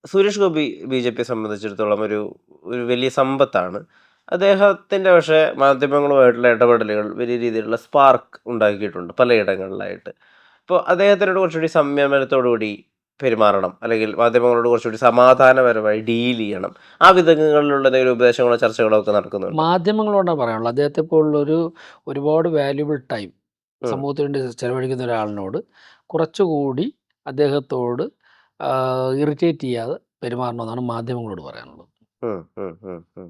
സുരേഷ് ഗോപി ബിജെപിയെ സംബന്ധിച്ചിടത്തോളം ഒരു ഒരു വലിയ സമ്പത്താണ്. അദ്ദേഹത്തിൻ്റെ പക്ഷേ മാധ്യമങ്ങളുമായിട്ടുള്ള ഇടപെടലുകൾ വലിയ രീതിയിലുള്ള സ്പാർക്ക് ഉണ്ടാക്കിയിട്ടുണ്ട് പലയിടങ്ങളിലായിട്ട്. ഇപ്പോൾ അദ്ദേഹത്തിനോട് കുറച്ചുകൂടി സംയമനത്തോടുകൂടി പെരുമാറണം, അല്ലെങ്കിൽ മാധ്യമങ്ങളോട് കുറച്ചുകൂടി സമാധാനപരമായി ഡീൽ ചെയ്യണം. ആ വിധങ്ങളിലുള്ള എന്തെങ്കിലും ഉപദേശങ്ങളോ ചർച്ചകളോ ഒക്കെ നടക്കുന്നുണ്ടോ? മാധ്യമങ്ങളോടാണ് പറയാനുള്ളത്. അദ്ദേഹത്തെ പോലുള്ളൊരു ഒരുപാട് വാല്യുബിൾ ടൈം ഉം, സമൂഹത്തിന് വേണ്ടി ചെലവഴിക്കുന്ന ഒരാളിനോട് കുറച്ചുകൂടി അദ്ദേഹത്തോട് ഇറിറ്റേറ്റ് ചെയ്യാതെ പെരുമാറണമെന്നാണ് മാധ്യമങ്ങളോട് പറയാനുള്ളത്. ഉം, ഉം, ഉം, ഉം.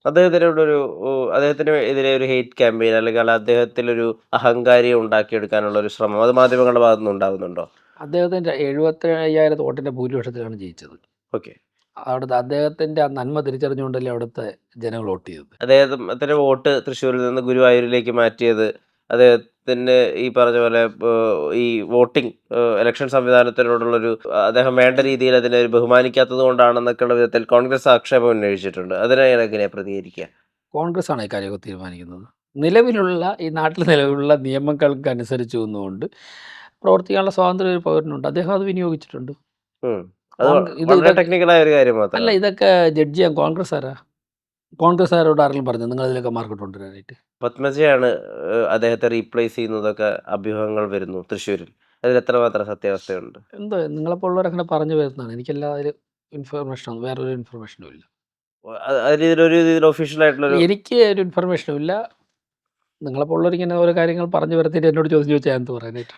അദ്ദേഹത്തിനോടൊരു അദ്ദേഹത്തിന് എതിരെ ഒരു ഹെയ്റ്റ് ക്യാമ്പയിൻ, അല്ലെങ്കിൽ അദ്ദേഹത്തിലൊരു അഹങ്കാരിയെ ഉണ്ടാക്കിയെടുക്കാനുള്ള ഒരു ശ്രമം അത് മാധ്യമങ്ങളുടെ ഭാഗത്തു നിന്ന് ഉണ്ടാകുന്നുണ്ടോ? അദ്ദേഹത്തിൻ്റെ 75,000 വോട്ടിൻ്റെ ഭൂരിപക്ഷത്തിലാണ് ജയിച്ചത്. ഓക്കെ. അവിടുത്തെ അദ്ദേഹത്തിൻ്റെ ആ നന്മ തിരിച്ചറിഞ്ഞുകൊണ്ടല്ലേ അവിടുത്തെ ജനങ്ങൾ വോട്ട് ചെയ്തത്. അദ്ദേഹത്തിൻ്റെ വോട്ട് തൃശ്ശൂരിൽ നിന്ന് ഗുരുവായൂരിലേക്ക് മാറ്റിയത് അദ്ദേഹത്തിന് ഈ പറഞ്ഞ പോലെ ഈ വോട്ടിംഗ് ഇലക്ഷൻ സംവിധാനത്തിനോടുള്ളൊരു അദ്ദേഹം വേണ്ട രീതിയിൽ അതിനെ ബഹുമാനിക്കാത്തത് കൊണ്ടാണെന്നൊക്കെയുള്ള വിധത്തിൽ കോൺഗ്രസ് ആക്ഷേപം ഉന്നയിച്ചിട്ടുണ്ട്. അതിനെ എങ്ങനെയാണ് പ്രതികരിക്കുക? കോൺഗ്രസ്സാണ് ഇക്കാര്യമൊക്കെ തീരുമാനിക്കുന്നത്. നിലവിലുള്ള ഈ നാട്ടിൽ നിലവിലുള്ള നിയമങ്ങൾക്കനുസരിച്ച് നിന്നുകൊണ്ട് പ്രവർത്തിക്കാനുള്ള സ്വാതന്ത്ര്യം ഒരു പൗരനുണ്ട്. അദ്ദേഹം അത് വിനിയോഗിച്ചിട്ടുണ്ട്. ഉം. അത് കോൺഗ് ഇത് വളരെ ഇതൊക്കെ ടെക്നിക്കലായ ഒരു കാര്യം അല്ല, മാത്രമാണ്. ഇതൊക്കെ ജഡ്ജ് ചെയ്യാൻ കോൺഗ്രസ്സുകാരാ. കോൺഗ്രസ്സുകാരോട് ആരെങ്കിലും പറഞ്ഞോ നിങ്ങളിതിലൊക്കെ മാർക്കിട്ട് കൊണ്ടുവരാനായിട്ട്? പത്മജയാണ് അദ്ദേഹത്തെ റീപ്ലേസ് ചെയ്യുന്നതൊക്കെ അഭ്യൂഹങ്ങൾ വരുന്നു തൃശ്ശൂരിൽ. അതിൽ എത്രമാത്രം സത്യാവസ്ഥയുണ്ട്? എന്തോ നിങ്ങളെപ്പോലുള്ളവരങ്ങനെ പറഞ്ഞു വരുന്നതാണ്. എനിക്കല്ലാതെ ഇൻഫർമേഷനൊന്നും വേറൊരു ഇൻഫർമേഷനും ഇല്ല. അതിലൊരു രീതിയിൽ ഒഫീഷ്യൽ ആയിട്ടുള്ളൊരു എനിക്ക് ഒരു ഇൻഫർമേഷനും ഇല്ല. നിങ്ങളെപ്പോലുള്ളവരിങ്ങനെ ഓരോ കാര്യങ്ങൾ പറഞ്ഞു വരുത്തിയിട്ട് എന്നോട് ചോദ്യം ചോദിച്ചാൽ ഞാൻ എന്ത് പറയാനായിട്ട്?